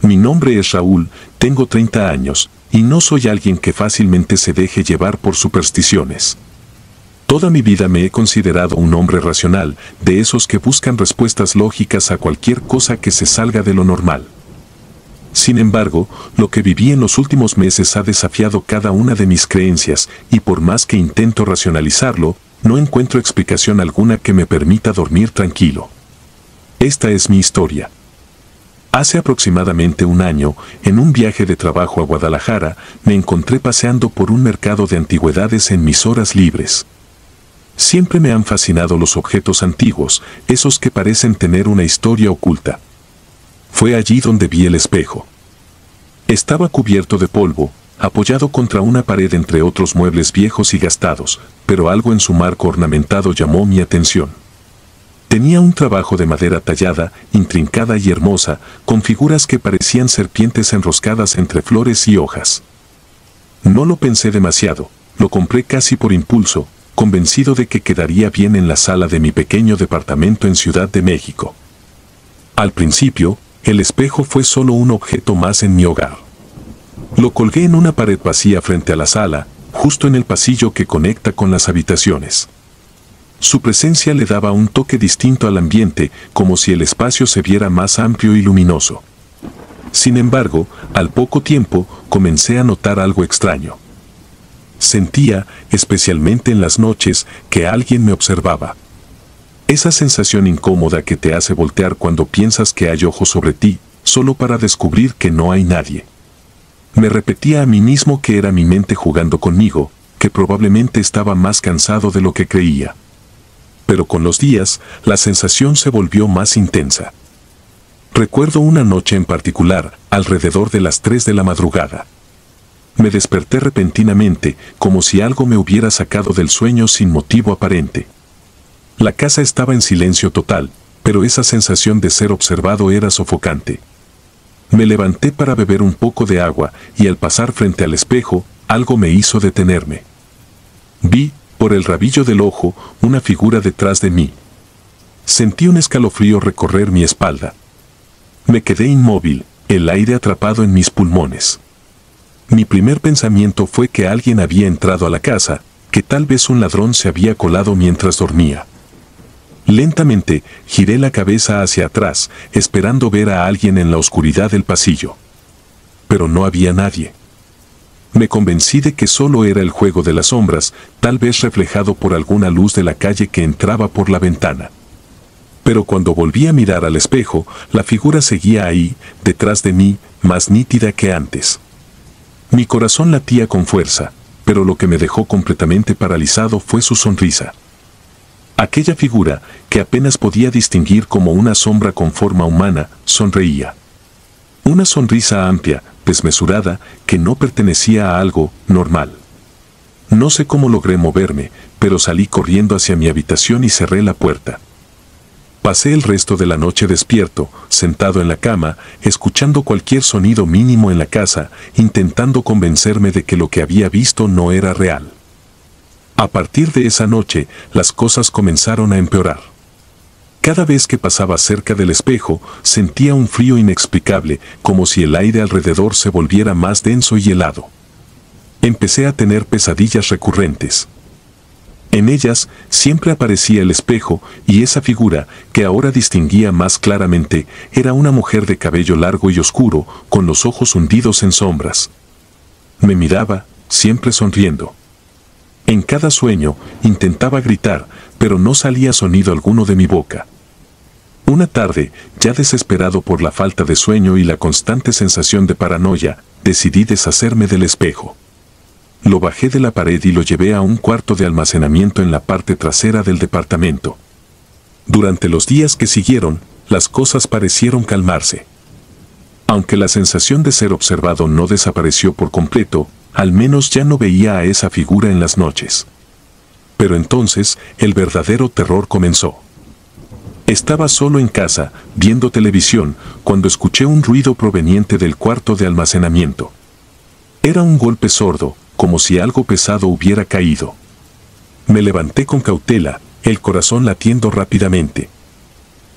Mi nombre es Raúl, tengo 30 años, y no soy alguien que fácilmente se deje llevar por supersticiones. Toda mi vida me he considerado un hombre racional, de esos que buscan respuestas lógicas a cualquier cosa que se salga de lo normal. Sin embargo, lo que viví en los últimos meses ha desafiado cada una de mis creencias, y por más que intento racionalizarlo, no encuentro explicación alguna que me permita dormir tranquilo. Esta es mi historia. Hace aproximadamente un año, en un viaje de trabajo a Guadalajara, me encontré paseando por un mercado de antigüedades en mis horas libres. Siempre me han fascinado los objetos antiguos, esos que parecen tener una historia oculta. Fue allí donde vi el espejo. Estaba cubierto de polvo, apoyado contra una pared entre otros muebles viejos y gastados, pero algo en su marco ornamentado llamó mi atención. Tenía un trabajo de madera tallada, intrincada y hermosa, con figuras que parecían serpientes enroscadas entre flores y hojas. No lo pensé demasiado, lo compré casi por impulso, convencido de que quedaría bien en la sala de mi pequeño departamento en Ciudad de México. Al principio, el espejo fue solo un objeto más en mi hogar. Lo colgué en una pared vacía frente a la sala, justo en el pasillo que conecta con las habitaciones. Su presencia le daba un toque distinto al ambiente, como si el espacio se viera más amplio y luminoso. Sin embargo, al poco tiempo, comencé a notar algo extraño. Sentía, especialmente en las noches, que alguien me observaba. Esa sensación incómoda que te hace voltear cuando piensas que hay ojos sobre ti, solo para descubrir que no hay nadie. Me repetía a mí mismo que era mi mente jugando conmigo, que probablemente estaba más cansado de lo que creía. Pero con los días, la sensación se volvió más intensa. Recuerdo una noche en particular, alrededor de las 3 de la madrugada. Me desperté repentinamente, como si algo me hubiera sacado del sueño sin motivo aparente. La casa estaba en silencio total, pero esa sensación de ser observado era sofocante. Me levanté para beber un poco de agua, y al pasar frente al espejo, algo me hizo detenerme. Vi, por el rabillo del ojo, una figura detrás de mí. Sentí un escalofrío recorrer mi espalda. Me quedé inmóvil, el aire atrapado en mis pulmones. Mi primer pensamiento fue que alguien había entrado a la casa, que tal vez un ladrón se había colado mientras dormía. Lentamente, giré la cabeza hacia atrás, esperando ver a alguien en la oscuridad del pasillo. Pero no había nadie. Me convencí de que solo era el juego de las sombras, tal vez reflejado por alguna luz de la calle que entraba por la ventana. Pero cuando volví a mirar al espejo, la figura seguía ahí, detrás de mí, más nítida que antes. Mi corazón latía con fuerza, pero lo que me dejó completamente paralizado fue su sonrisa. Aquella figura, que apenas podía distinguir como una sombra con forma humana, sonreía. Una sonrisa amplia, desmesurada, que no pertenecía a algo normal. No sé cómo logré moverme, pero salí corriendo hacia mi habitación y cerré la puerta. Pasé el resto de la noche despierto, sentado en la cama, escuchando cualquier sonido mínimo en la casa, intentando convencerme de que lo que había visto no era real. A partir de esa noche, las cosas comenzaron a empeorar. Cada vez que pasaba cerca del espejo, sentía un frío inexplicable, como si el aire alrededor se volviera más denso y helado. Empecé a tener pesadillas recurrentes. En ellas siempre aparecía el espejo, y esa figura, que ahora distinguía más claramente, era una mujer de cabello largo y oscuro, con los ojos hundidos en sombras. Me miraba, siempre sonriendo. En cada sueño, intentaba gritar, pero no salía sonido alguno de mi boca. Una tarde, ya desesperado por la falta de sueño y la constante sensación de paranoia, decidí deshacerme del espejo. Lo bajé de la pared y lo llevé a un cuarto de almacenamiento en la parte trasera del departamento. Durante los días que siguieron, las cosas parecieron calmarse. Aunque la sensación de ser observado no desapareció por completo, al menos ya no veía a esa figura en las noches. Pero entonces, el verdadero terror comenzó. Estaba solo en casa, viendo televisión, cuando escuché un ruido proveniente del cuarto de almacenamiento. Era un golpe sordo, como si algo pesado hubiera caído. Me levanté con cautela, el corazón latiendo rápidamente.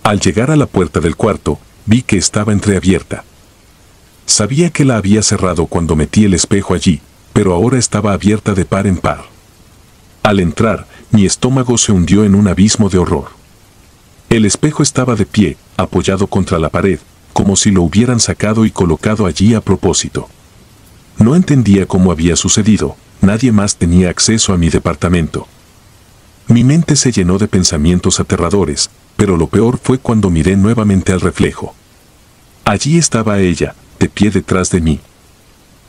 Al llegar a la puerta del cuarto, vi que estaba entreabierta. Sabía que la había cerrado cuando metí el espejo allí, pero ahora estaba abierta de par en par. Al entrar, mi estómago se hundió en un abismo de horror. El espejo estaba de pie, apoyado contra la pared, como si lo hubieran sacado y colocado allí a propósito. No entendía cómo había sucedido, nadie más tenía acceso a mi departamento. Mi mente se llenó de pensamientos aterradores, pero lo peor fue cuando miré nuevamente al reflejo. Allí estaba ella, de pie detrás de mí.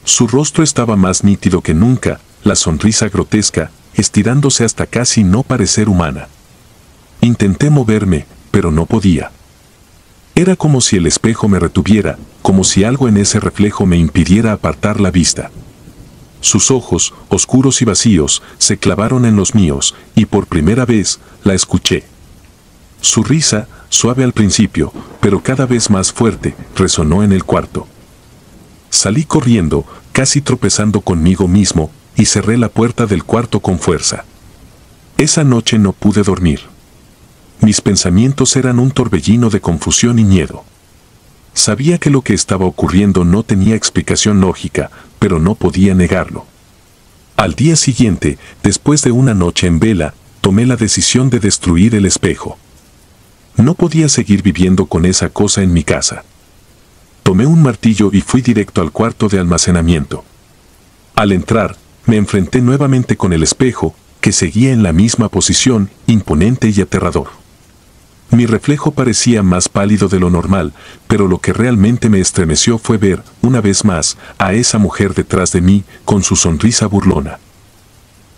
Su rostro estaba más nítido que nunca, la sonrisa grotesca, estirándose hasta casi no parecer humana. Intenté moverme, pero no podía. Era como si el espejo me retuviera, como si algo en ese reflejo me impidiera apartar la vista. Sus ojos, oscuros y vacíos, se clavaron en los míos, y por primera vez, la escuché. Su risa, suave al principio, pero cada vez más fuerte, resonó en el cuarto. Salí corriendo, casi tropezando conmigo mismo, y cerré la puerta del cuarto con fuerza. Esa noche no pude dormir. Mis pensamientos eran un torbellino de confusión y miedo. Sabía que lo que estaba ocurriendo no tenía explicación lógica, pero no podía negarlo. Al día siguiente, después de una noche en vela, tomé la decisión de destruir el espejo. No podía seguir viviendo con esa cosa en mi casa. Tomé un martillo y fui directo al cuarto de almacenamiento. Al entrar, me enfrenté nuevamente con el espejo, que seguía en la misma posición, imponente y aterrador. Mi reflejo parecía más pálido de lo normal, pero lo que realmente me estremeció fue ver, una vez más, a esa mujer detrás de mí, con su sonrisa burlona.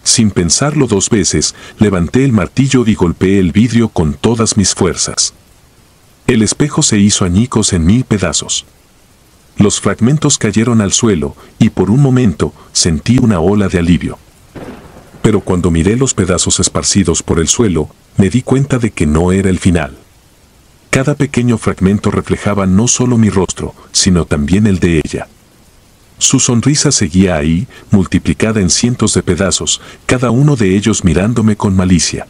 Sin pensarlo dos veces, levanté el martillo y golpeé el vidrio con todas mis fuerzas. El espejo se hizo añicos en 1000 pedazos. Los fragmentos cayeron al suelo, y por un momento, sentí una ola de alivio. Pero cuando miré los pedazos esparcidos por el suelo, me di cuenta de que no era el final. Cada pequeño fragmento reflejaba no solo mi rostro, sino también el de ella. Su sonrisa seguía ahí, multiplicada en cientos de pedazos, cada uno de ellos mirándome con malicia.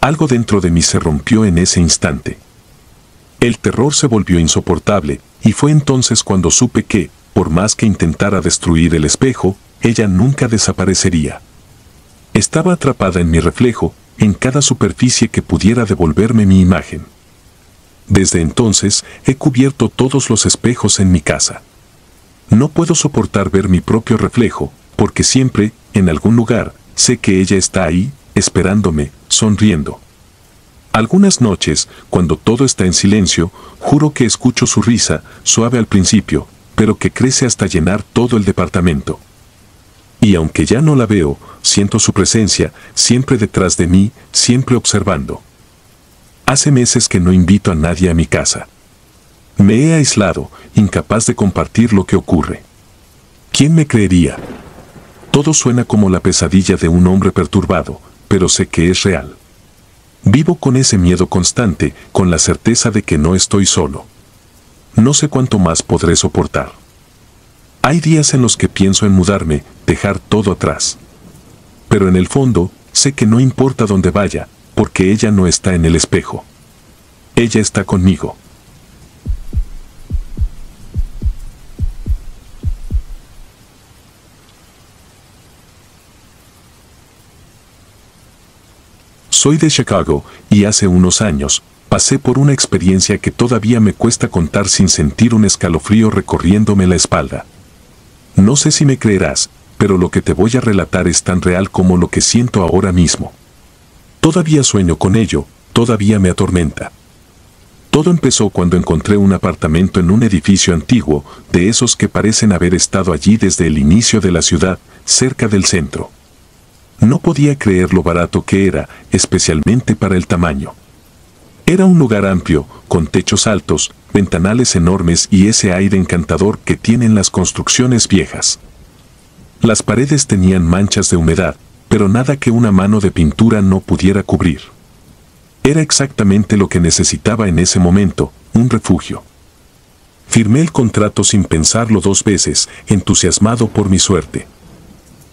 Algo dentro de mí se rompió en ese instante. El terror se volvió insoportable, y fue entonces cuando supe que, por más que intentara destruir el espejo, ella nunca desaparecería. Estaba atrapada en mi reflejo, en cada superficie que pudiera devolverme mi imagen. Desde entonces, he cubierto todos los espejos en mi casa. No puedo soportar ver mi propio reflejo, porque siempre, en algún lugar, sé que ella está ahí, esperándome, sonriendo. Algunas noches, cuando todo está en silencio, juro que escucho su risa, suave al principio, pero que crece hasta llenar todo el departamento. Y aunque ya no la veo, siento su presencia, siempre detrás de mí, siempre observando. Hace meses que no invito a nadie a mi casa. Me he aislado, incapaz de compartir lo que ocurre. ¿Quién me creería? Todo suena como la pesadilla de un hombre perturbado, pero sé que es real. Vivo con ese miedo constante, con la certeza de que no estoy solo. No sé cuánto más podré soportar. Hay días en los que pienso en mudarme, dejar todo atrás. Pero en el fondo, sé que no importa dónde vaya, porque ella no está en el espejo. Ella está conmigo. Soy de Chicago, y hace unos años, pasé por una experiencia que todavía me cuesta contar sin sentir un escalofrío recorriéndome la espalda. No sé si me creerás, pero lo que te voy a relatar es tan real como lo que siento ahora mismo. Todavía sueño con ello, todavía me atormenta. Todo empezó cuando encontré un apartamento en un edificio antiguo, de esos que parecen haber estado allí desde el inicio de la ciudad, cerca del centro. No podía creer lo barato que era, especialmente para el tamaño. Era un lugar amplio, con techos altos, ventanales enormes y ese aire encantador que tienen las construcciones viejas. Las paredes tenían manchas de humedad, pero nada que una mano de pintura no pudiera cubrir. Era exactamente lo que necesitaba en ese momento, un refugio. Firmé el contrato sin pensarlo 2 veces, entusiasmado por mi suerte.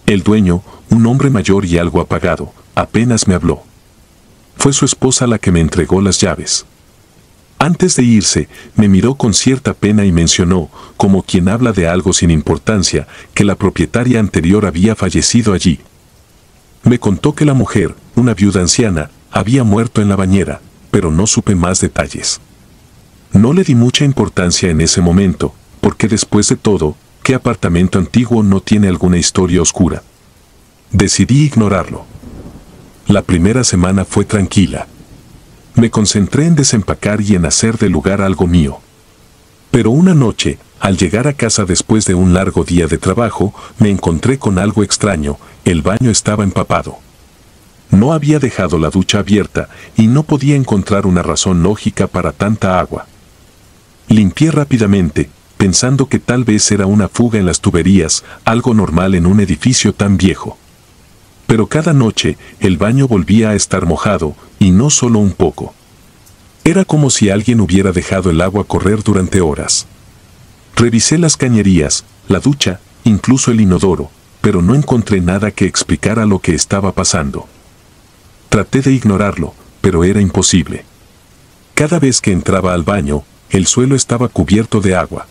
El dueño, un hombre mayor y algo apagado, apenas me habló. Fue su esposa la que me entregó las llaves. Antes de irse, me miró con cierta pena y mencionó, como quien habla de algo sin importancia, que la propietaria anterior había fallecido allí. Me contó que la mujer, una viuda anciana, había muerto en la bañera, pero no supe más detalles. No le di mucha importancia en ese momento, porque después de todo, ¿qué apartamento antiguo no tiene alguna historia oscura? Decidí ignorarlo. La primera semana fue tranquila. Me concentré en desempacar y en hacer del lugar algo mío. Pero una noche, al llegar a casa después de un largo día de trabajo, me encontré con algo extraño. El baño estaba empapado. No había dejado la ducha abierta y no podía encontrar una razón lógica para tanta agua. Limpié rápidamente, pensando que tal vez era una fuga en las tuberías, algo normal en un edificio tan viejo. Pero cada noche, el baño volvía a estar mojado, y no solo un poco. Era como si alguien hubiera dejado el agua correr durante horas. Revisé las cañerías, la ducha, incluso el inodoro, pero no encontré nada que explicara lo que estaba pasando. Traté de ignorarlo, pero era imposible. Cada vez que entraba al baño, el suelo estaba cubierto de agua.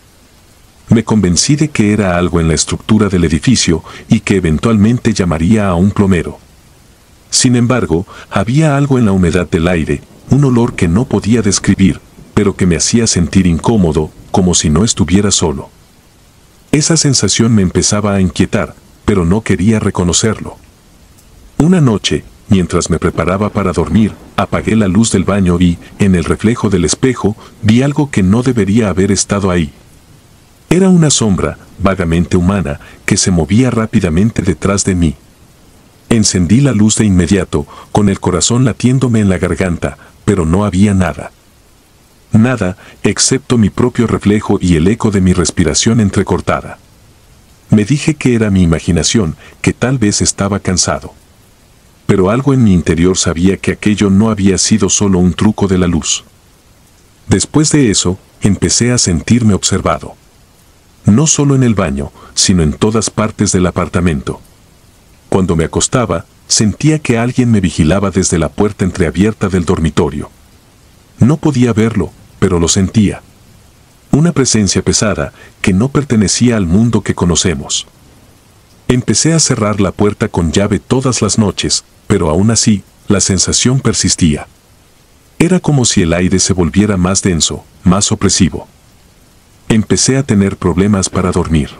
Me convencí de que era algo en la estructura del edificio y que eventualmente llamaría a un plomero. Sin embargo, había algo en la humedad del aire, un olor que no podía describir, pero que me hacía sentir incómodo, como si no estuviera solo. Esa sensación me empezaba a inquietar, pero no quería reconocerlo. Una noche, mientras me preparaba para dormir, apagué la luz del baño y, en el reflejo del espejo, vi algo que no debería haber estado ahí. Era una sombra, vagamente humana, que se movía rápidamente detrás de mí. Encendí la luz de inmediato, con el corazón latiéndome en la garganta, pero no había nada. Nada, excepto mi propio reflejo y el eco de mi respiración entrecortada. Me dije que era mi imaginación, que tal vez estaba cansado. Pero algo en mi interior sabía que aquello no había sido solo un truco de la luz. Después de eso, empecé a sentirme observado. No solo en el baño, sino en todas partes del apartamento. Cuando me acostaba, sentía que alguien me vigilaba desde la puerta entreabierta del dormitorio. No podía verlo, pero lo sentía. Una presencia pesada que no pertenecía al mundo que conocemos. Empecé a cerrar la puerta con llave todas las noches, pero aún así, la sensación persistía. Era como si el aire se volviera más denso, más opresivo. Empecé a tener problemas para dormir.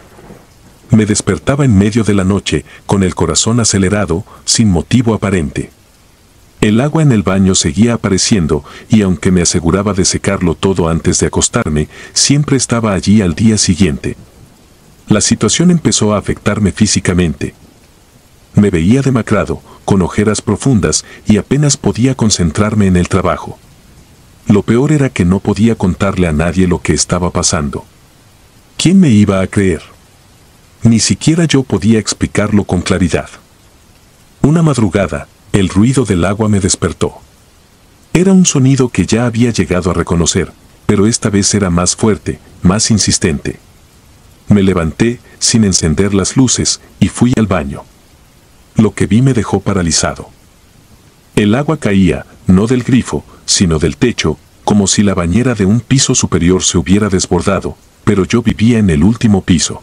Me despertaba en medio de la noche, con el corazón acelerado, sin motivo aparente. El agua en el baño seguía apareciendo, y aunque me aseguraba de secarlo todo antes de acostarme, siempre estaba allí al día siguiente. La situación empezó a afectarme físicamente. Me veía demacrado, con ojeras profundas, y apenas podía concentrarme en el trabajo. Lo peor era que no podía contarle a nadie lo que estaba pasando. ¿Quién me iba a creer? Ni siquiera yo podía explicarlo con claridad. Una madrugada, el ruido del agua me despertó. Era un sonido que ya había llegado a reconocer, pero esta vez era más fuerte, más insistente. Me levanté, sin encender las luces, y fui al baño. Lo que vi me dejó paralizado. El agua caía, no del grifo, sino del techo, como si la bañera de un piso superior se hubiera desbordado, pero yo vivía en el último piso.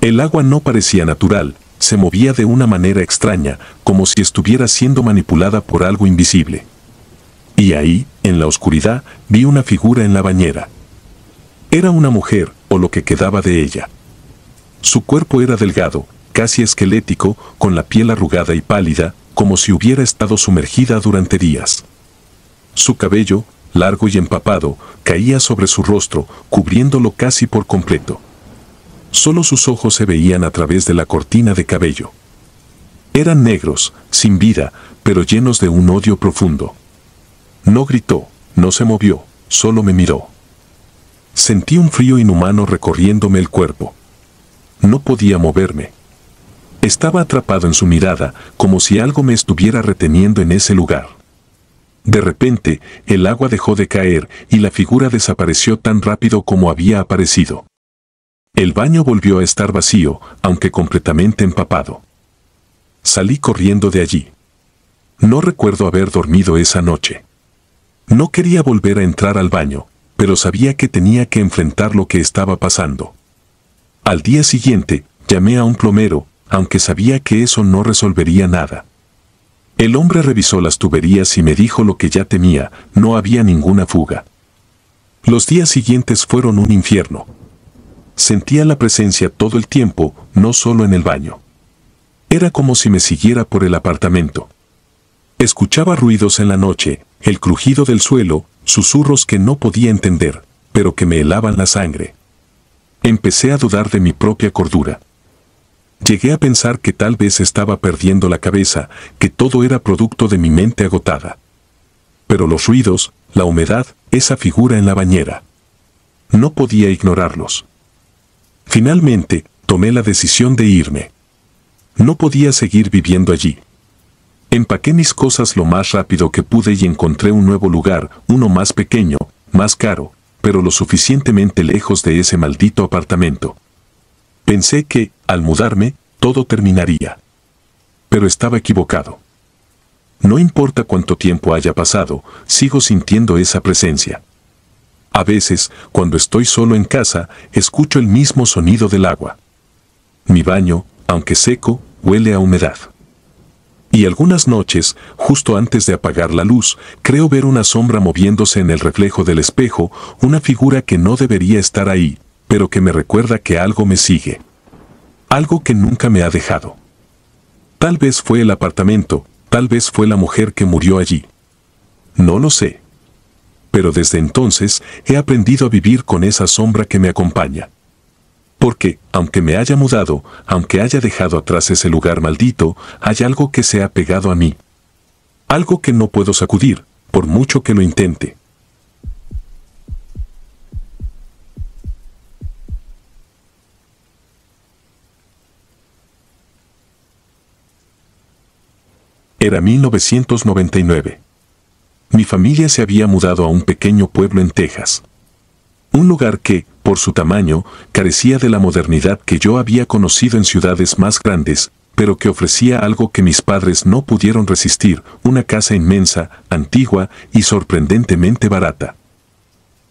El agua no parecía natural, se movía de una manera extraña, como si estuviera siendo manipulada por algo invisible. Y ahí, en la oscuridad, vi una figura en la bañera. Era una mujer, o lo que quedaba de ella. Su cuerpo era delgado, casi esquelético, con la piel arrugada y pálida, como si hubiera estado sumergida durante días. Su cabello, largo y empapado, caía sobre su rostro, cubriéndolo casi por completo. Solo sus ojos se veían a través de la cortina de cabello. Eran negros, sin vida, pero llenos de un odio profundo. No gritó, no se movió, solo me miró. Sentí un frío inhumano recorriéndome el cuerpo. No podía moverme. Estaba atrapado en su mirada, como si algo me estuviera reteniendo en ese lugar. De repente, el agua dejó de caer y la figura desapareció tan rápido como había aparecido. El baño volvió a estar vacío, aunque completamente empapado. Salí corriendo de allí. No recuerdo haber dormido esa noche. No quería volver a entrar al baño, pero sabía que tenía que enfrentar lo que estaba pasando. Al día siguiente, llamé a un plomero, aunque sabía que eso no resolvería nada. El hombre revisó las tuberías y me dijo lo que ya temía: no había ninguna fuga. Los días siguientes fueron un infierno. Sentía la presencia todo el tiempo, no solo en el baño. Era como si me siguiera por el apartamento. Escuchaba ruidos en la noche, el crujido del suelo, susurros que no podía entender, pero que me helaban la sangre. Empecé a dudar de mi propia cordura. Llegué a pensar que tal vez estaba perdiendo la cabeza, que todo era producto de mi mente agotada. Pero los ruidos, la humedad, esa figura en la bañera. No podía ignorarlos. Finalmente, tomé la decisión de irme. No podía seguir viviendo allí. Empaqué mis cosas lo más rápido que pude y encontré un nuevo lugar, uno más pequeño, más caro, pero lo suficientemente lejos de ese maldito apartamento. Pensé que, al mudarme, todo terminaría. Pero estaba equivocado. No importa cuánto tiempo haya pasado, sigo sintiendo esa presencia. A veces, cuando estoy solo en casa, escucho el mismo sonido del agua. Mi baño, aunque seco, huele a humedad. Y algunas noches, justo antes de apagar la luz, creo ver una sombra moviéndose en el reflejo del espejo, una figura que no debería estar ahí, pero que me recuerda que algo me sigue. Algo que nunca me ha dejado. Tal vez fue el apartamento, tal vez fue la mujer que murió allí. No lo sé. Pero desde entonces he aprendido a vivir con esa sombra que me acompaña. Porque, aunque me haya mudado, aunque haya dejado atrás ese lugar maldito, hay algo que se ha pegado a mí. Algo que no puedo sacudir, por mucho que lo intente. Era 1999. Mi familia se había mudado a un pequeño pueblo en Texas. Un lugar que, por su tamaño, carecía de la modernidad que yo había conocido en ciudades más grandes, pero que ofrecía algo que mis padres no pudieron resistir: una casa inmensa, antigua y sorprendentemente barata.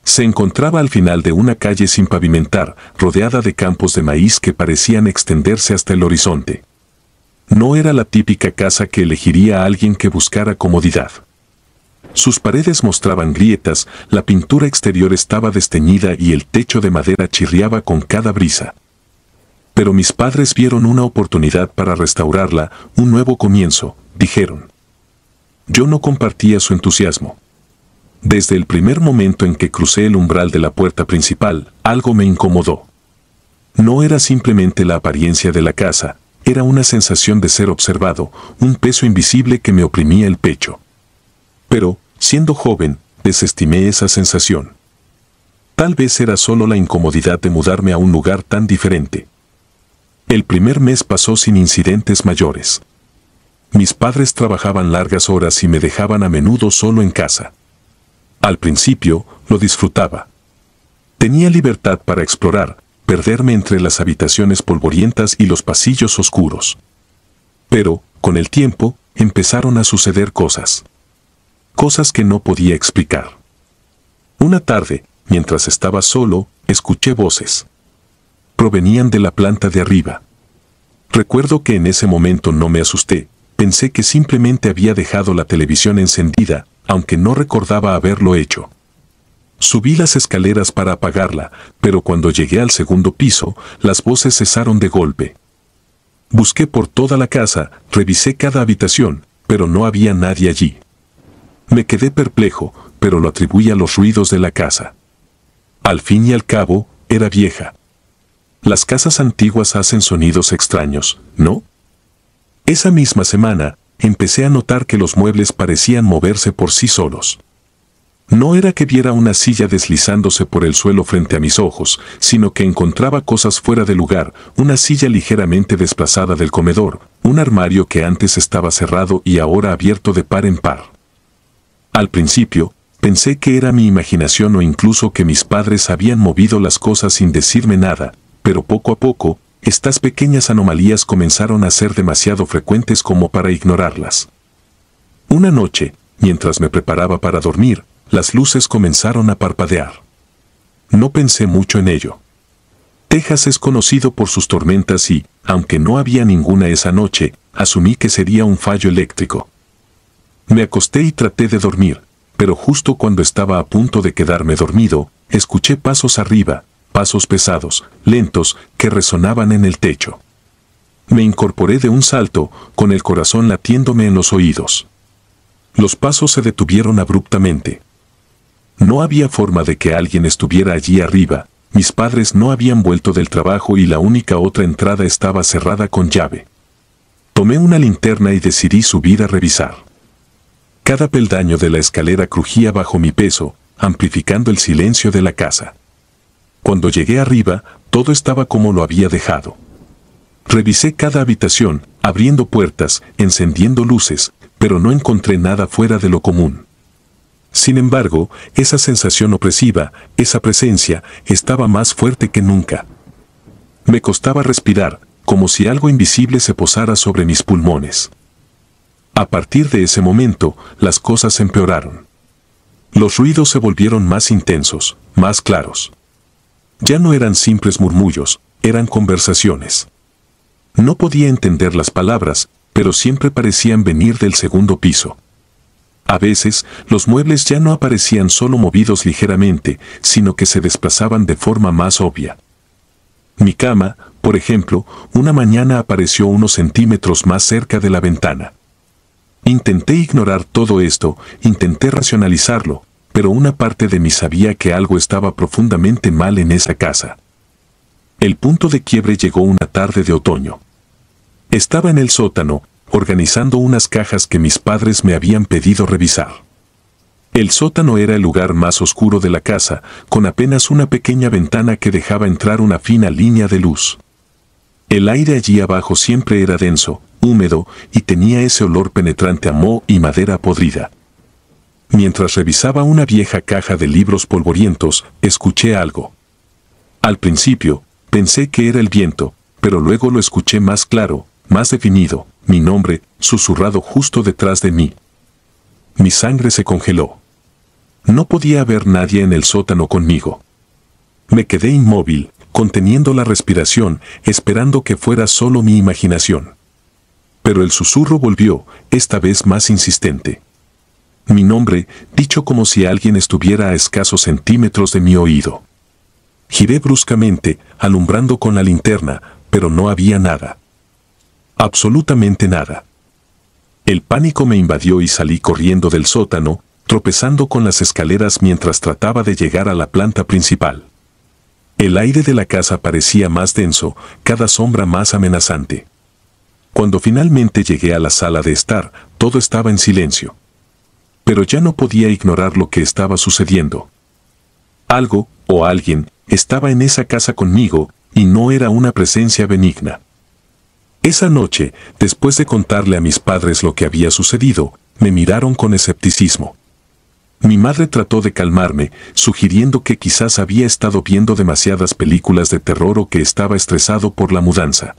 Se encontraba al final de una calle sin pavimentar, rodeada de campos de maíz que parecían extenderse hasta el horizonte. No era la típica casa que elegiría alguien que buscara comodidad. Sus paredes mostraban grietas, la pintura exterior estaba desteñida y el techo de madera chirriaba con cada brisa. Pero mis padres vieron una oportunidad para restaurarla, un nuevo comienzo, dijeron. Yo no compartía su entusiasmo. Desde el primer momento en que crucé el umbral de la puerta principal, algo me incomodó. No era simplemente la apariencia de la casa, era una sensación de ser observado, un peso invisible que me oprimía el pecho. Pero, siendo joven, desestimé esa sensación. Tal vez era solo la incomodidad de mudarme a un lugar tan diferente. El primer mes pasó sin incidentes mayores. Mis padres trabajaban largas horas y me dejaban a menudo solo en casa. Al principio, lo disfrutaba. Tenía libertad para explorar, perderme entre las habitaciones polvorientas y los pasillos oscuros. Pero, con el tiempo, empezaron a suceder cosas. Cosas que no podía explicar. Una tarde, mientras estaba solo, escuché voces. Provenían de la planta de arriba. Recuerdo que en ese momento no me asusté, pensé que simplemente había dejado la televisión encendida, aunque no recordaba haberlo hecho. Subí las escaleras para apagarla, pero cuando llegué al segundo piso, las voces cesaron de golpe. Busqué por toda la casa, revisé cada habitación, pero no había nadie allí. Me quedé perplejo, pero lo atribuí a los ruidos de la casa. Al fin y al cabo, era vieja. Las casas antiguas hacen sonidos extraños, ¿no? Esa misma semana, empecé a notar que los muebles parecían moverse por sí solos. No era que viera una silla deslizándose por el suelo frente a mis ojos, sino que encontraba cosas fuera de lugar: una silla ligeramente desplazada del comedor, un armario que antes estaba cerrado y ahora abierto de par en par. Al principio, pensé que era mi imaginación o incluso que mis padres habían movido las cosas sin decirme nada, pero poco a poco, estas pequeñas anomalías comenzaron a ser demasiado frecuentes como para ignorarlas. Una noche, mientras me preparaba para dormir, las luces comenzaron a parpadear. No pensé mucho en ello. Texas es conocido por sus tormentas y, aunque no había ninguna esa noche, asumí que sería un fallo eléctrico. Me acosté y traté de dormir, pero justo cuando estaba a punto de quedarme dormido, escuché pasos arriba, pasos pesados, lentos, que resonaban en el techo. Me incorporé de un salto, con el corazón latiéndome en los oídos. Los pasos se detuvieron abruptamente. No había forma de que alguien estuviera allí arriba. Mis padres no habían vuelto del trabajo y la única otra entrada estaba cerrada con llave. Tomé una linterna y decidí subir a revisar. Cada peldaño de la escalera crujía bajo mi peso, amplificando el silencio de la casa. Cuando llegué arriba, todo estaba como lo había dejado. Revisé cada habitación, abriendo puertas, encendiendo luces, pero no encontré nada fuera de lo común. Sin embargo, esa sensación opresiva, esa presencia, estaba más fuerte que nunca. Me costaba respirar, como si algo invisible se posara sobre mis pulmones. A partir de ese momento, las cosas empeoraron. Los ruidos se volvieron más intensos, más claros. Ya no eran simples murmullos, eran conversaciones. No podía entender las palabras, pero siempre parecían venir del segundo piso. A veces, los muebles ya no aparecían solo movidos ligeramente, sino que se desplazaban de forma más obvia. Mi cama, por ejemplo, una mañana apareció unos centímetros más cerca de la ventana. Intenté ignorar todo esto, intenté racionalizarlo, pero una parte de mí sabía que algo estaba profundamente mal en esa casa. El punto de quiebre llegó una tarde de otoño. Estaba en el sótano, organizando unas cajas que mis padres me habían pedido revisar. El sótano era el lugar más oscuro de la casa, con apenas una pequeña ventana que dejaba entrar una fina línea de luz. El aire allí abajo siempre era denso, húmedo, y tenía ese olor penetrante a moho y madera podrida. Mientras revisaba una vieja caja de libros polvorientos, escuché algo. Al principio, pensé que era el viento, pero luego lo escuché más claro, más definido, mi nombre, susurrado justo detrás de mí. Mi sangre se congeló. No podía haber nadie en el sótano conmigo. Me quedé inmóvil, conteniendo la respiración, esperando que fuera solo mi imaginación. Pero el susurro volvió, esta vez más insistente. Mi nombre, dicho como si alguien estuviera a escasos centímetros de mi oído. Giré bruscamente, alumbrando con la linterna, pero no había nada. Absolutamente nada. El pánico me invadió y salí corriendo del sótano, tropezando con las escaleras mientras trataba de llegar a la planta principal. El aire de la casa parecía más denso, cada sombra más amenazante. Cuando finalmente llegué a la sala de estar, todo estaba en silencio. Pero ya no podía ignorar lo que estaba sucediendo. Algo, o alguien, estaba en esa casa conmigo, y no era una presencia benigna. Esa noche, después de contarle a mis padres lo que había sucedido, me miraron con escepticismo. Mi madre trató de calmarme, sugiriendo que quizás había estado viendo demasiadas películas de terror o que estaba estresado por la mudanza.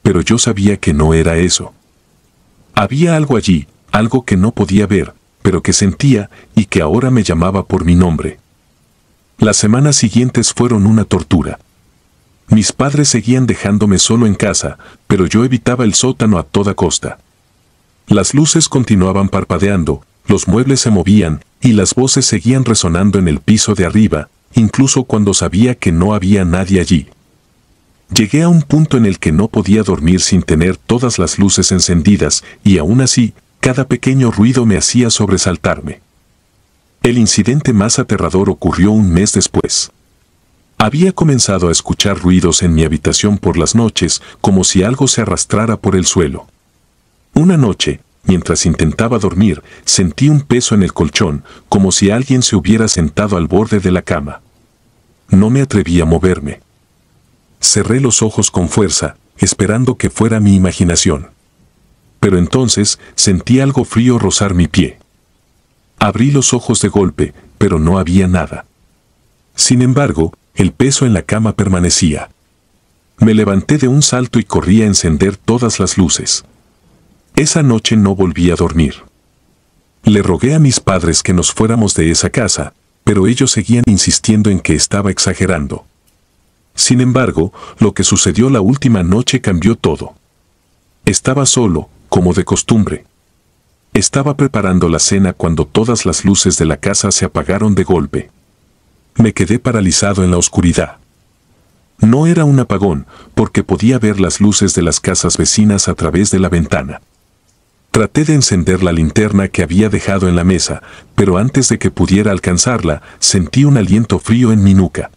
Pero yo sabía que no era eso. Había algo allí, algo que no podía ver, pero que sentía y que ahora me llamaba por mi nombre. Las semanas siguientes fueron una tortura. Mis padres seguían dejándome solo en casa, pero yo evitaba el sótano a toda costa. Las luces continuaban parpadeando, los muebles se movían, y las voces seguían resonando en el piso de arriba, incluso cuando sabía que no había nadie allí. Llegué a un punto en el que no podía dormir sin tener todas las luces encendidas, y aún así, cada pequeño ruido me hacía sobresaltarme. El incidente más aterrador ocurrió un mes después. Había comenzado a escuchar ruidos en mi habitación por las noches, como si algo se arrastrara por el suelo. Una noche, mientras intentaba dormir, sentí un peso en el colchón, como si alguien se hubiera sentado al borde de la cama. No me atreví a moverme. Cerré los ojos con fuerza, esperando que fuera mi imaginación. Pero entonces sentí algo frío rozar mi pie. Abrí los ojos de golpe, pero no había nada. Sin embargo, el peso en la cama permanecía. Me levanté de un salto y corrí a encender todas las luces. Esa noche no volví a dormir. Le rogué a mis padres que nos fuéramos de esa casa, pero ellos seguían insistiendo en que estaba exagerando. Sin embargo, lo que sucedió la última noche cambió todo. Estaba solo, como de costumbre. Estaba preparando la cena cuando todas las luces de la casa se apagaron de golpe. Me quedé paralizado en la oscuridad. No era un apagón, porque podía ver las luces de las casas vecinas a través de la ventana. Traté de encender la linterna que había dejado en la mesa, pero antes de que pudiera alcanzarla, sentí un aliento frío en mi nuca.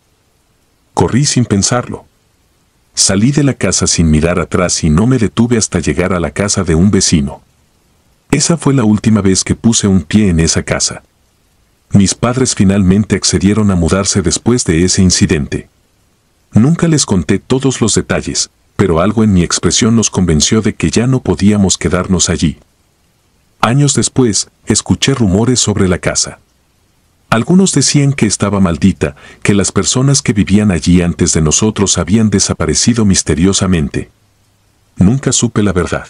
Corrí sin pensarlo. Salí de la casa sin mirar atrás y no me detuve hasta llegar a la casa de un vecino. Esa fue la última vez que puse un pie en esa casa. Mis padres finalmente accedieron a mudarse después de ese incidente. Nunca les conté todos los detalles, pero algo en mi expresión nos convenció de que ya no podíamos quedarnos allí. Años después, escuché rumores sobre la casa. Algunos decían que estaba maldita, que las personas que vivían allí antes de nosotros habían desaparecido misteriosamente. Nunca supe la verdad.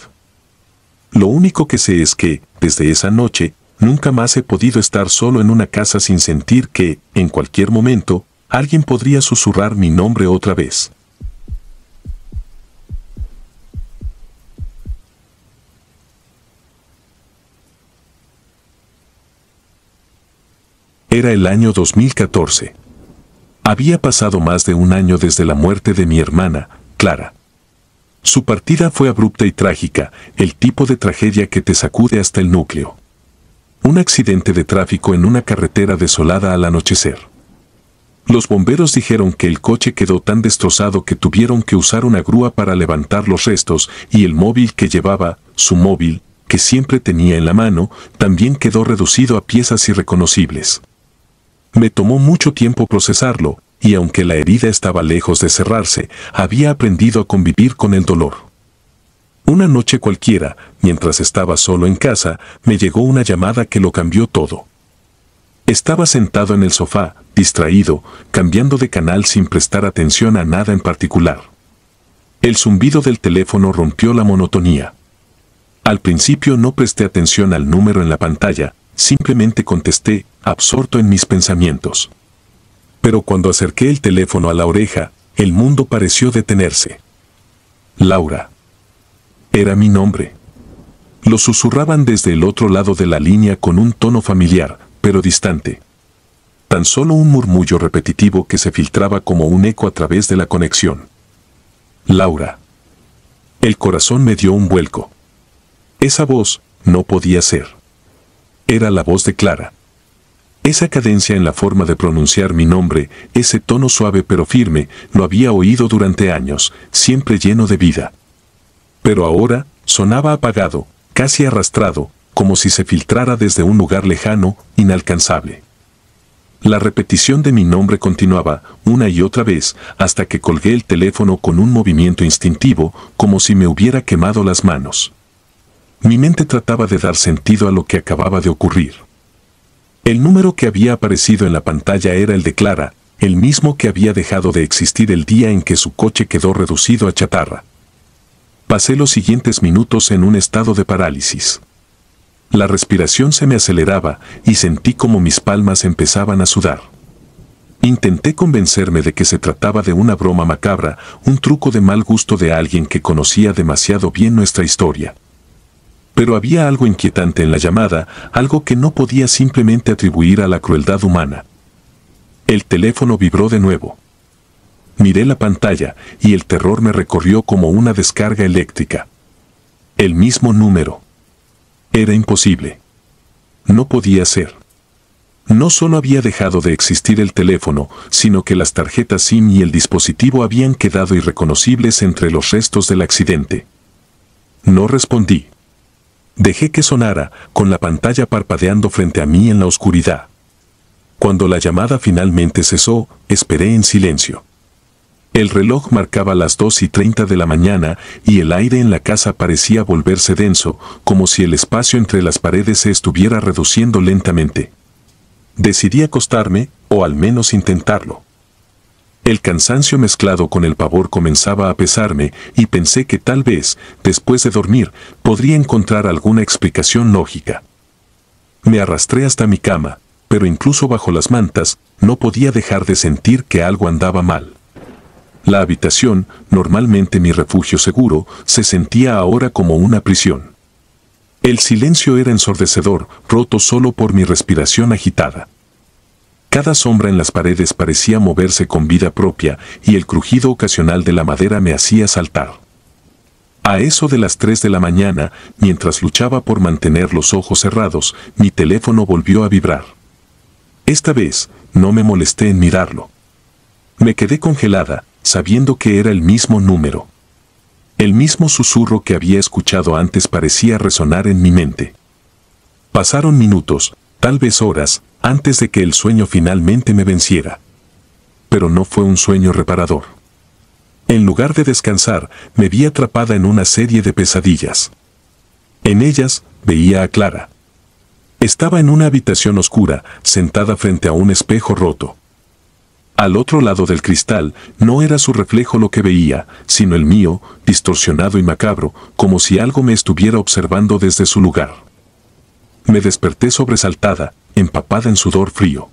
Lo único que sé es que, desde esa noche, nunca más he podido estar solo en una casa sin sentir que, en cualquier momento, alguien podría susurrar mi nombre otra vez. Era el año 2014. Había pasado más de un año desde la muerte de mi hermana, Clara. Su partida fue abrupta y trágica, el tipo de tragedia que te sacude hasta el núcleo. Un accidente de tráfico en una carretera desolada al anochecer. Los bomberos dijeron que el coche quedó tan destrozado que tuvieron que usar una grúa para levantar los restos y el móvil que llevaba, su móvil, que siempre tenía en la mano, también quedó reducido a piezas irreconocibles. Me tomó mucho tiempo procesarlo, y aunque la herida estaba lejos de cerrarse, había aprendido a convivir con el dolor. Una noche cualquiera, mientras estaba solo en casa, me llegó una llamada que lo cambió todo. Estaba sentado en el sofá, distraído, cambiando de canal sin prestar atención a nada en particular. El zumbido del teléfono rompió la monotonía. Al principio no presté atención al número en la pantalla, simplemente contesté, absorto en mis pensamientos. Pero cuando acerqué el teléfono a la oreja, el mundo pareció detenerse. Laura. Era mi nombre. Lo susurraban desde el otro lado de la línea con un tono familiar, pero distante. Tan solo un murmullo repetitivo que se filtraba como un eco a través de la conexión. Laura. El corazón me dio un vuelco. Esa voz no podía ser. Era la voz de Clara. Esa cadencia en la forma de pronunciar mi nombre, ese tono suave pero firme, lo había oído durante años, siempre lleno de vida. Pero ahora, sonaba apagado, casi arrastrado, como si se filtrara desde un lugar lejano, inalcanzable. La repetición de mi nombre continuaba, una y otra vez, hasta que colgué el teléfono con un movimiento instintivo, como si me hubiera quemado las manos. Mi mente trataba de dar sentido a lo que acababa de ocurrir. El número que había aparecido en la pantalla era el de Clara, el mismo que había dejado de existir el día en que su coche quedó reducido a chatarra. Pasé los siguientes minutos en un estado de parálisis. La respiración se me aceleraba y sentí como mis palmas empezaban a sudar. Intenté convencerme de que se trataba de una broma macabra, un truco de mal gusto de alguien que conocía demasiado bien nuestra historia. Pero había algo inquietante en la llamada, algo que no podía simplemente atribuir a la crueldad humana. El teléfono vibró de nuevo. Miré la pantalla y el terror me recorrió como una descarga eléctrica. El mismo número. Era imposible. No podía ser. No solo había dejado de existir el teléfono, sino que las tarjetas SIM y el dispositivo habían quedado irreconocibles entre los restos del accidente. No respondí. Dejé que sonara, con la pantalla parpadeando frente a mí en la oscuridad. Cuando la llamada finalmente cesó, esperé en silencio. El reloj marcaba las 2:30 de la mañana y el aire en la casa parecía volverse denso, como si el espacio entre las paredes se estuviera reduciendo lentamente. Decidí acostarme, o al menos intentarlo. El cansancio mezclado con el pavor comenzaba a pesarme y pensé que tal vez, después de dormir, podría encontrar alguna explicación lógica. Me arrastré hasta mi cama, pero incluso bajo las mantas, no podía dejar de sentir que algo andaba mal. La habitación, normalmente mi refugio seguro, se sentía ahora como una prisión. El silencio era ensordecedor, roto solo por mi respiración agitada. Cada sombra en las paredes parecía moverse con vida propia y el crujido ocasional de la madera me hacía saltar. A eso de las 3 de la mañana, mientras luchaba por mantener los ojos cerrados, mi teléfono volvió a vibrar. Esta vez, no me molesté en mirarlo. Me quedé congelada, sabiendo que era el mismo número. El mismo susurro que había escuchado antes parecía resonar en mi mente. Pasaron minutos, tal vez horas, antes de que el sueño finalmente me venciera. Pero no fue un sueño reparador. En lugar de descansar, me vi atrapada en una serie de pesadillas. En ellas, veía a Clara. Estaba en una habitación oscura, sentada frente a un espejo roto. Al otro lado del cristal, no era su reflejo lo que veía, sino el mío, distorsionado y macabro, como si algo me estuviera observando desde su lugar. Me desperté sobresaltada, empapada en sudor frío.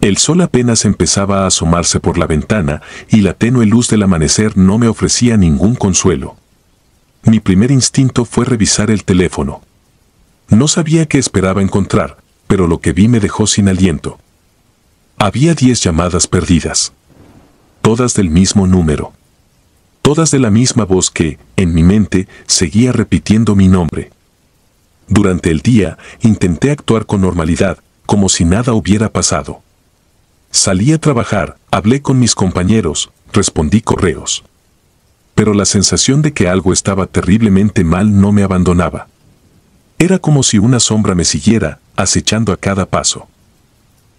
El sol apenas empezaba a asomarse por la ventana y la tenue luz del amanecer no me ofrecía ningún consuelo. Mi primer instinto fue revisar el teléfono. No sabía qué esperaba encontrar, pero lo que vi me dejó sin aliento. Había 10 llamadas perdidas. Todas del mismo número. Todas de la misma voz que, en mi mente, seguía repitiendo mi nombre. Durante el día, intenté actuar con normalidad, como si nada hubiera pasado. Salí a trabajar, hablé con mis compañeros, respondí correos. Pero la sensación de que algo estaba terriblemente mal no me abandonaba. Era como si una sombra me siguiera, acechando a cada paso.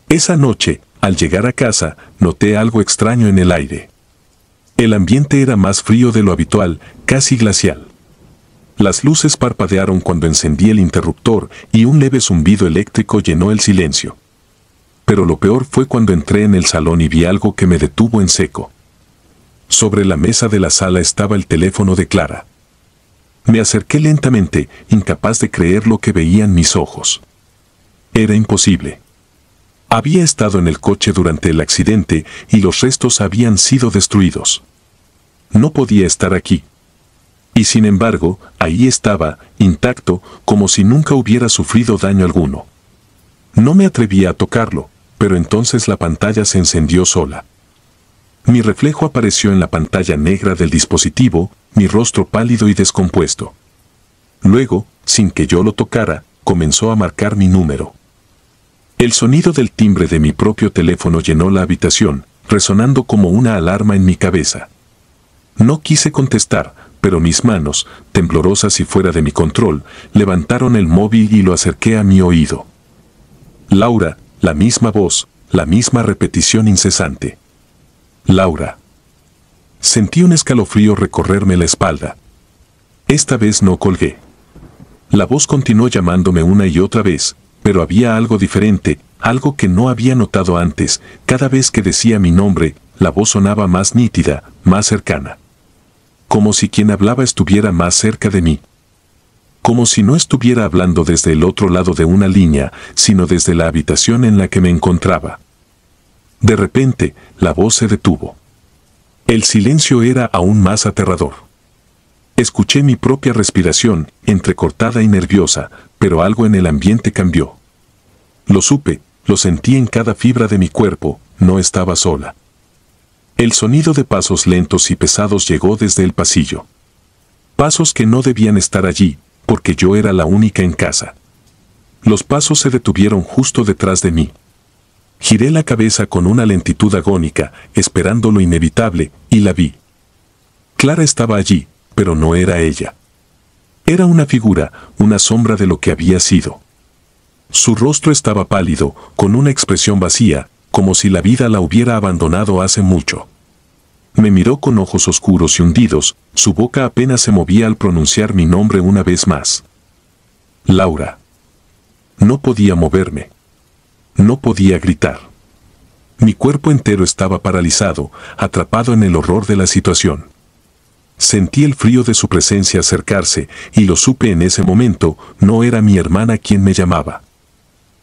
Esa noche, al llegar a casa, noté algo extraño en el aire. El ambiente era más frío de lo habitual, casi glacial. Las luces parpadearon cuando encendí el interruptor y un leve zumbido eléctrico llenó el silencio. Pero lo peor fue cuando entré en el salón y vi algo que me detuvo en seco. Sobre la mesa de la sala estaba el teléfono de Clara. Me acerqué lentamente, incapaz de creer lo que veían mis ojos. Era imposible. Había estado en el coche durante el accidente y los restos habían sido destruidos. No podía estar aquí. Y sin embargo, ahí estaba, intacto, como si nunca hubiera sufrido daño alguno. No me atrevía a tocarlo, pero entonces la pantalla se encendió sola. Mi reflejo apareció en la pantalla negra del dispositivo, mi rostro pálido y descompuesto. Luego, sin que yo lo tocara, comenzó a marcar mi número. El sonido del timbre de mi propio teléfono llenó la habitación, resonando como una alarma en mi cabeza. No quise contestar, pero mis manos, temblorosas y fuera de mi control, levantaron el móvil y lo acerqué a mi oído. Laura, la misma voz, la misma repetición incesante. Laura. Sentí un escalofrío recorrerme la espalda. Esta vez no colgué. La voz continuó llamándome una y otra vez, pero había algo diferente, algo que no había notado antes. Cada vez que decía mi nombre, la voz sonaba más nítida, más cercana. Como si quien hablaba estuviera más cerca de mí. Como si no estuviera hablando desde el otro lado de una línea, sino desde la habitación en la que me encontraba. De repente, la voz se detuvo. El silencio era aún más aterrador. Escuché mi propia respiración, entrecortada y nerviosa, pero algo en el ambiente cambió. Lo supe, lo sentí en cada fibra de mi cuerpo, no estaba sola. El sonido de pasos lentos y pesados llegó desde el pasillo. Pasos que no debían estar allí, porque yo era la única en casa. Los pasos se detuvieron justo detrás de mí. Giré la cabeza con una lentitud agónica, esperando lo inevitable, y la vi. Clara estaba allí, pero no era ella. Era una figura, una sombra de lo que había sido. Su rostro estaba pálido, con una expresión vacía, como si la vida la hubiera abandonado hace mucho. Me miró con ojos oscuros y hundidos, su boca apenas se movía al pronunciar mi nombre una vez más. Laura. No podía moverme. No podía gritar. Mi cuerpo entero estaba paralizado, atrapado en el horror de la situación. Sentí el frío de su presencia acercarse, y lo supe en ese momento, no era mi hermana quien me llamaba.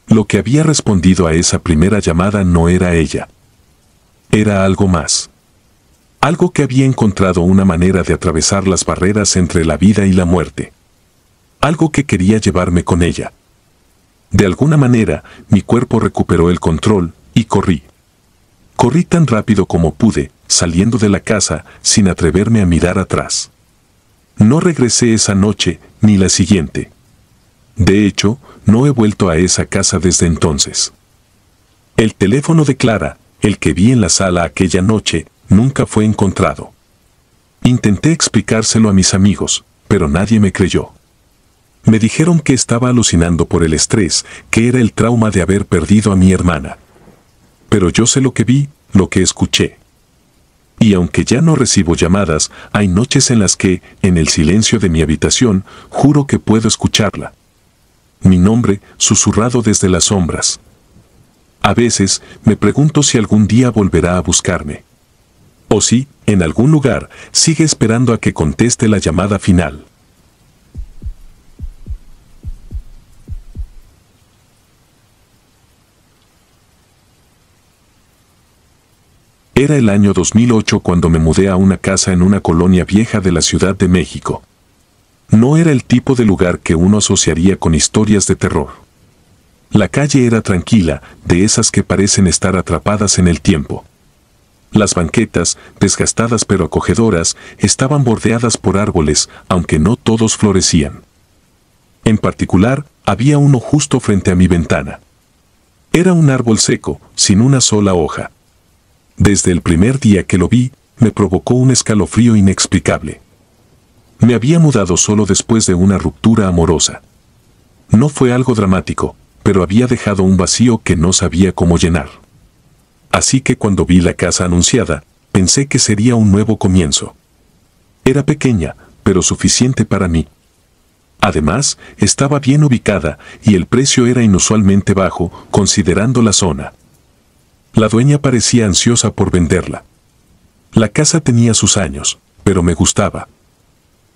Lo que había respondido a esa primera llamada no era ella. Era algo más. Algo que había encontrado una manera de atravesar las barreras entre la vida y la muerte. Algo que quería llevarme con ella. De alguna manera, mi cuerpo recuperó el control y corrí. Corrí tan rápido como pude, saliendo de la casa sin atreverme a mirar atrás. No regresé esa noche ni la siguiente. De hecho, no he vuelto a esa casa desde entonces. El teléfono de Clara, el que vi en la sala aquella noche, nunca fue encontrado. Intenté explicárselo a mis amigos, pero nadie me creyó. Me dijeron que estaba alucinando por el estrés, que era el trauma de haber perdido a mi hermana. Pero yo sé lo que vi, lo que escuché. Y aunque ya no recibo llamadas, hay noches en las que, en el silencio de mi habitación, juro que puedo escucharla. Mi nombre, susurrado desde las sombras. A veces, me pregunto si algún día volverá a buscarme. O si, en algún lugar, sigue esperando a que conteste la llamada final. Era el año 2008 cuando me mudé a una casa en una colonia vieja de la Ciudad de México. No era el tipo de lugar que uno asociaría con historias de terror. La calle era tranquila, de esas que parecen estar atrapadas en el tiempo. Las banquetas, desgastadas pero acogedoras, estaban bordeadas por árboles, aunque no todos florecían. En particular, había uno justo frente a mi ventana. Era un árbol seco, sin una sola hoja. Desde el primer día que lo vi, me provocó un escalofrío inexplicable. Me había mudado solo después de una ruptura amorosa. No fue algo dramático, pero había dejado un vacío que no sabía cómo llenar. Así que cuando vi la casa anunciada, pensé que sería un nuevo comienzo. Era pequeña, pero suficiente para mí. Además, estaba bien ubicada y el precio era inusualmente bajo, considerando la zona. La dueña parecía ansiosa por venderla. La casa tenía sus años, pero me gustaba.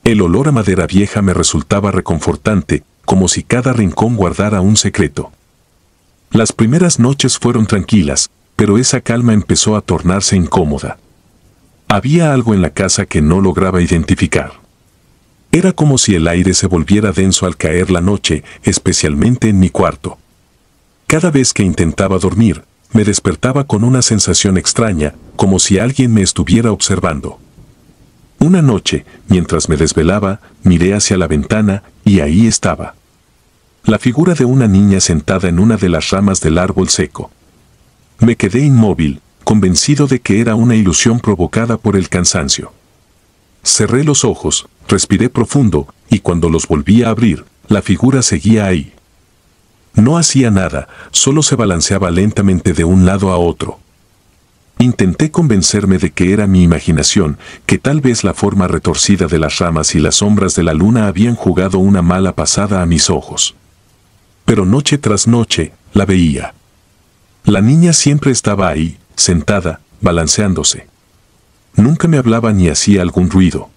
El olor a madera vieja me resultaba reconfortante, como si cada rincón guardara un secreto. Las primeras noches fueron tranquilas, pero esa calma empezó a tornarse incómoda. Había algo en la casa que no lograba identificar. Era como si el aire se volviera denso al caer la noche, especialmente en mi cuarto. Cada vez que intentaba dormir, me despertaba con una sensación extraña, como si alguien me estuviera observando. Una noche, mientras me desvelaba, miré hacia la ventana y ahí estaba. La figura de una niña sentada en una de las ramas del árbol seco. Me quedé inmóvil, convencido de que era una ilusión provocada por el cansancio. Cerré los ojos, respiré profundo, y cuando los volví a abrir, la figura seguía ahí. No hacía nada, solo se balanceaba lentamente de un lado a otro. Intenté convencerme de que era mi imaginación, que tal vez la forma retorcida de las ramas y las sombras de la luna habían jugado una mala pasada a mis ojos. Pero noche tras noche, la veía. La niña siempre estaba ahí, sentada, balanceándose. Nunca me hablaba ni hacía algún ruido.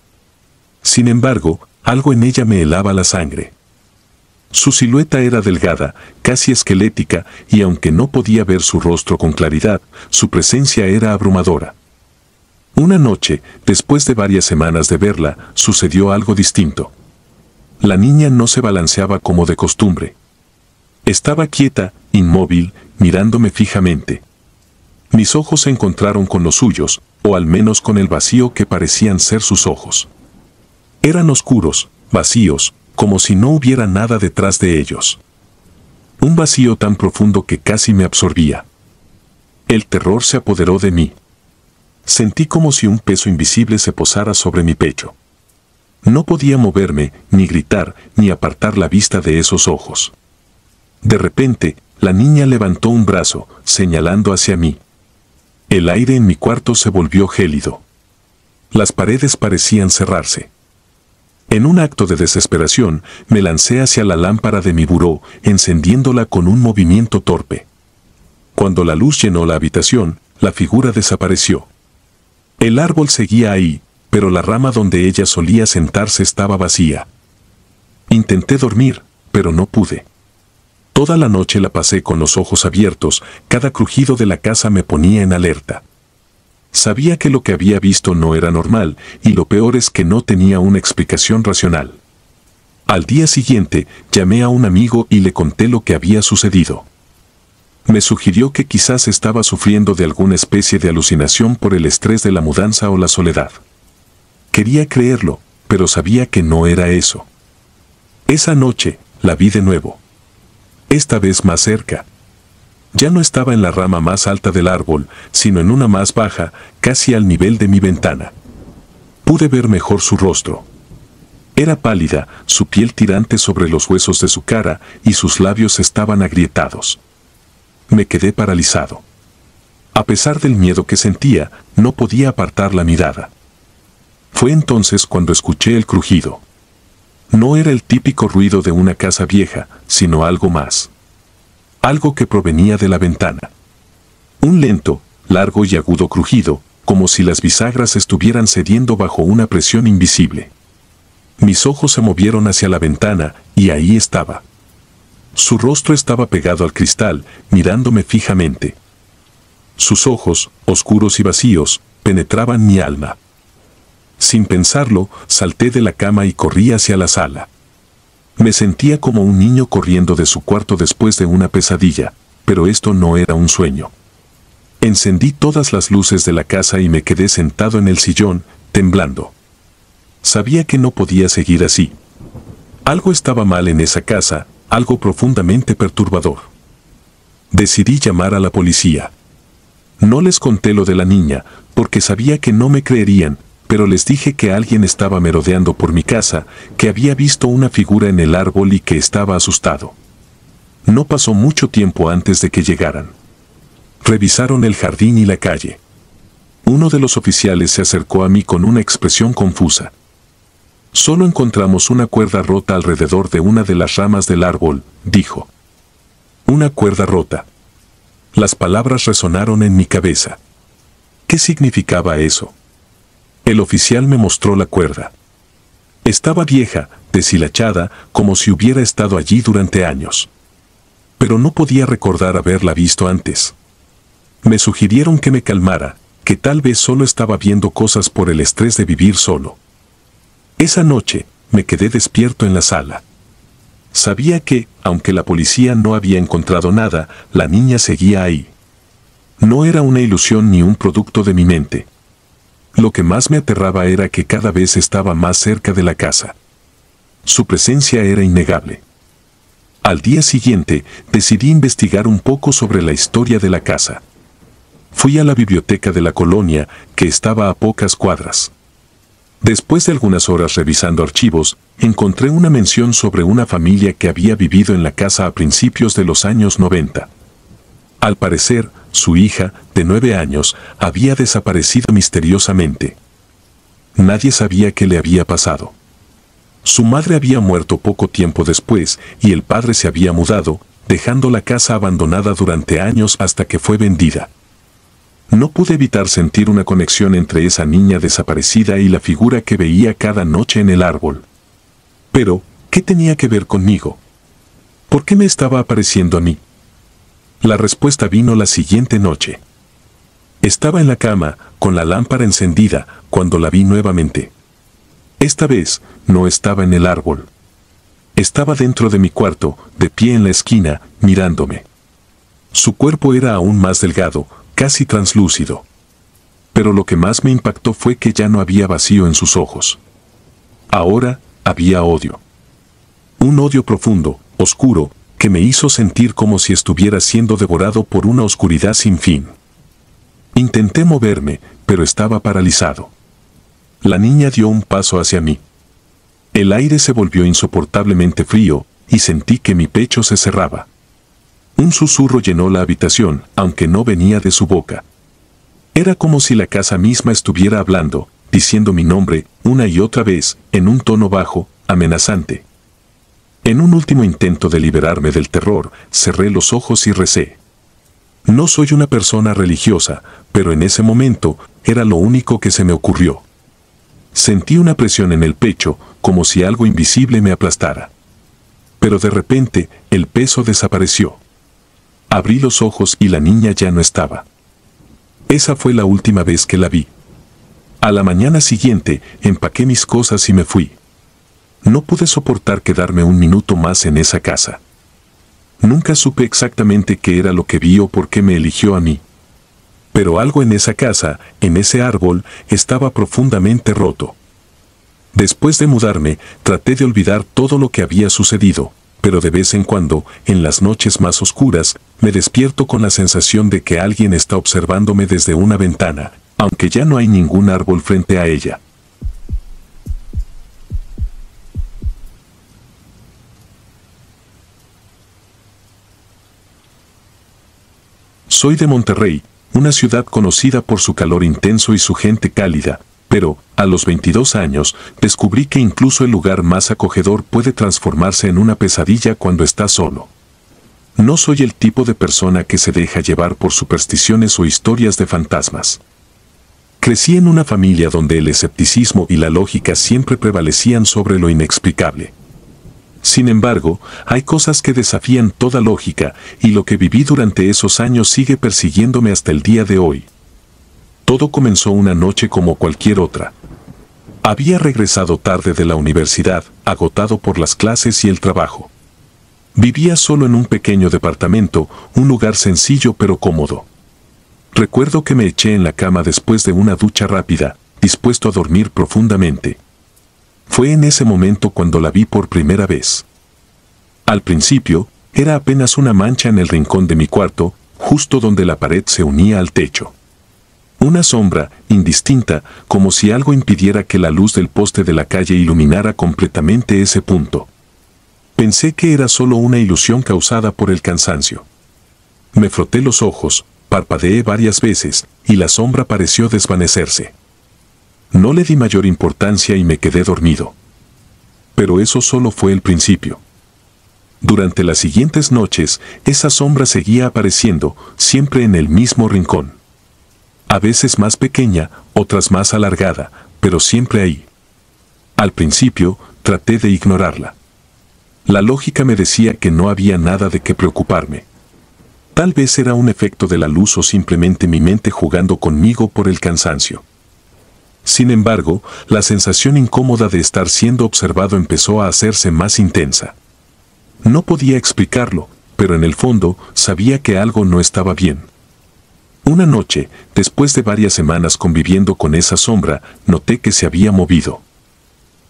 Sin embargo, algo en ella me helaba la sangre. Su silueta era delgada, casi esquelética, y aunque no podía ver su rostro con claridad, su presencia era abrumadora. Una noche, después de varias semanas de verla, sucedió algo distinto. La niña no se balanceaba como de costumbre. Estaba quieta, inmóvil, mirándome fijamente. Mis ojos se encontraron con los suyos, o al menos con el vacío que parecían ser sus ojos. Eran oscuros, vacíos, como si no hubiera nada detrás de ellos. Un vacío tan profundo que casi me absorbía. El terror se apoderó de mí. Sentí como si un peso invisible se posara sobre mi pecho. No podía moverme, ni gritar, ni apartar la vista de esos ojos. De repente, la niña levantó un brazo, señalando hacia mí. El aire en mi cuarto se volvió gélido. Las paredes parecían cerrarse. En un acto de desesperación, me lancé hacia la lámpara de mi buró, encendiéndola con un movimiento torpe. Cuando la luz llenó la habitación, la figura desapareció. El árbol seguía ahí, pero la rama donde ella solía sentarse estaba vacía. Intenté dormir, pero no pude. Toda la noche la pasé con los ojos abiertos, cada crujido de la casa me ponía en alerta. Sabía que lo que había visto no era normal, y lo peor es que no tenía una explicación racional. Al día siguiente, llamé a un amigo y le conté lo que había sucedido. Me sugirió que quizás estaba sufriendo de alguna especie de alucinación por el estrés de la mudanza o la soledad. Quería creerlo, pero sabía que no era eso. Esa noche, la vi de nuevo. Esta vez más cerca. Ya no estaba en la rama más alta del árbol, sino en una más baja, casi al nivel de mi ventana. Pude ver mejor su rostro. Era pálida, su piel tirante sobre los huesos de su cara y sus labios estaban agrietados. Me quedé paralizado. A pesar del miedo que sentía, no podía apartar la mirada. Fue entonces cuando escuché el crujido. No era el típico ruido de una casa vieja, sino algo más. Algo que provenía de la ventana. Un lento, largo y agudo crujido, como si las bisagras estuvieran cediendo bajo una presión invisible. Mis ojos se movieron hacia la ventana, y ahí estaba. Su rostro estaba pegado al cristal, mirándome fijamente. Sus ojos, oscuros y vacíos, penetraban mi alma. Sin pensarlo, salté de la cama y corrí hacia la sala. Me sentía como un niño corriendo de su cuarto después de una pesadilla, pero esto no era un sueño. Encendí todas las luces de la casa y me quedé sentado en el sillón, temblando. Sabía que no podía seguir así. Algo estaba mal en esa casa, algo profundamente perturbador. Decidí llamar a la policía. No les conté lo de la niña, porque sabía que no me creerían, pero les dije que alguien estaba merodeando por mi casa, que había visto una figura en el árbol y que estaba asustado. No pasó mucho tiempo antes de que llegaran. Revisaron el jardín y la calle. Uno de los oficiales se acercó a mí con una expresión confusa. Solo encontramos una cuerda rota alrededor de una de las ramas del árbol, dijo. Una cuerda rota. Las palabras resonaron en mi cabeza. ¿Qué significaba eso? El oficial me mostró la cuerda. Estaba vieja, deshilachada, como si hubiera estado allí durante años. Pero no podía recordar haberla visto antes. Me sugirieron que me calmara, que tal vez solo estaba viendo cosas por el estrés de vivir solo. Esa noche, me quedé despierto en la sala. Sabía que, aunque la policía no había encontrado nada, la niña seguía ahí. No era una ilusión ni un producto de mi mente. Lo que más me aterraba era que cada vez estaba más cerca de la casa. Su presencia era innegable. Al día siguiente, decidí investigar un poco sobre la historia de la casa. Fui a la biblioteca de la colonia, que estaba a pocas cuadras. Después de algunas horas revisando archivos, encontré una mención sobre una familia que había vivido en la casa a principios de los años 90. Al parecer, su hija, de 9 años, había desaparecido misteriosamente. Nadie sabía qué le había pasado. Su madre había muerto poco tiempo después y el padre se había mudado, dejando la casa abandonada durante años hasta que fue vendida. No pude evitar sentir una conexión entre esa niña desaparecida y la figura que veía cada noche en el árbol. Pero, ¿qué tenía que ver conmigo? ¿Por qué me estaba apareciendo a mí? La respuesta vino la siguiente noche. Estaba en la cama, con la lámpara encendida, cuando la vi nuevamente. Esta vez, no estaba en el árbol. Estaba dentro de mi cuarto, de pie en la esquina, mirándome. Su cuerpo era aún más delgado, casi translúcido. Pero lo que más me impactó fue que ya no había vacío en sus ojos. Ahora, había odio. Un odio profundo, oscuro, que me hizo sentir como si estuviera siendo devorado por una oscuridad sin fin. Intenté moverme, pero estaba paralizado. La niña dio un paso hacia mí. El aire se volvió insoportablemente frío, y sentí que mi pecho se cerraba. Un susurro llenó la habitación, aunque no venía de su boca. Era como si la casa misma estuviera hablando, diciendo mi nombre, una y otra vez, en un tono bajo, amenazante. En un último intento de liberarme del terror, cerré los ojos y recé. No soy una persona religiosa, pero en ese momento, era lo único que se me ocurrió. Sentí una presión en el pecho, como si algo invisible me aplastara. Pero de repente, el peso desapareció. Abrí los ojos y la niña ya no estaba. Esa fue la última vez que la vi. A la mañana siguiente, empaqué mis cosas y me fui. No pude soportar quedarme un minuto más en esa casa. Nunca supe exactamente qué era lo que vi o por qué me eligió a mí. Pero algo en esa casa, en ese árbol, estaba profundamente roto. Después de mudarme, traté de olvidar todo lo que había sucedido, pero de vez en cuando, en las noches más oscuras, me despierto con la sensación de que alguien está observándome desde una ventana, aunque ya no hay ningún árbol frente a ella. Soy de Monterrey, una ciudad conocida por su calor intenso y su gente cálida, pero, a los 22 años, descubrí que incluso el lugar más acogedor puede transformarse en una pesadilla cuando estás solo. No soy el tipo de persona que se deja llevar por supersticiones o historias de fantasmas. Crecí en una familia donde el escepticismo y la lógica siempre prevalecían sobre lo inexplicable. Sin embargo, hay cosas que desafían toda lógica, y lo que viví durante esos años sigue persiguiéndome hasta el día de hoy. Todo comenzó una noche como cualquier otra. Había regresado tarde de la universidad, agotado por las clases y el trabajo. Vivía solo en un pequeño departamento, un lugar sencillo pero cómodo. Recuerdo que me eché en la cama después de una ducha rápida, dispuesto a dormir profundamente. Fue en ese momento cuando la vi por primera vez. Al principio, era apenas una mancha en el rincón de mi cuarto, justo donde la pared se unía al techo. Una sombra, indistinta, como si algo impidiera que la luz del poste de la calle iluminara completamente ese punto. Pensé que era solo una ilusión causada por el cansancio. Me froté los ojos, parpadeé varias veces, y la sombra pareció desvanecerse. No le di mayor importancia y me quedé dormido. Pero eso solo fue el principio. Durante las siguientes noches, esa sombra seguía apareciendo, siempre en el mismo rincón. A veces más pequeña, otras más alargada, pero siempre ahí. Al principio, traté de ignorarla. La lógica me decía que no había nada de qué preocuparme. Tal vez era un efecto de la luz o simplemente mi mente jugando conmigo por el cansancio. Sin embargo, la sensación incómoda de estar siendo observado empezó a hacerse más intensa. No podía explicarlo, pero en el fondo sabía que algo no estaba bien. Una noche, después de varias semanas conviviendo con esa sombra, noté que se había movido.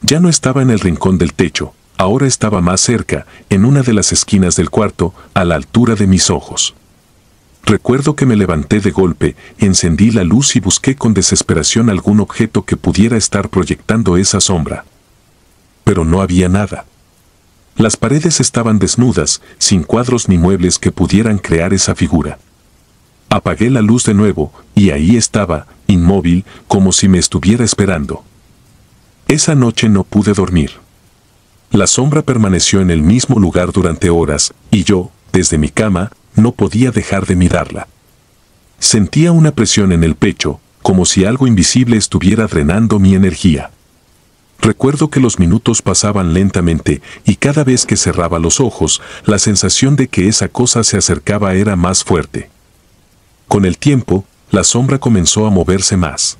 Ya no estaba en el rincón del techo, ahora estaba más cerca, en una de las esquinas del cuarto, a la altura de mis ojos. Recuerdo que me levanté de golpe, encendí la luz y busqué con desesperación algún objeto que pudiera estar proyectando esa sombra. Pero no había nada. Las paredes estaban desnudas, sin cuadros ni muebles que pudieran crear esa figura. Apagué la luz de nuevo, y ahí estaba, inmóvil, como si me estuviera esperando. Esa noche no pude dormir. La sombra permaneció en el mismo lugar durante horas, y yo, desde mi cama, no podía dejar de mirarla. Sentía una presión en el pecho, como si algo invisible estuviera drenando mi energía. Recuerdo que los minutos pasaban lentamente, y cada vez que cerraba los ojos, la sensación de que esa cosa se acercaba era más fuerte. Con el tiempo, la sombra comenzó a moverse más.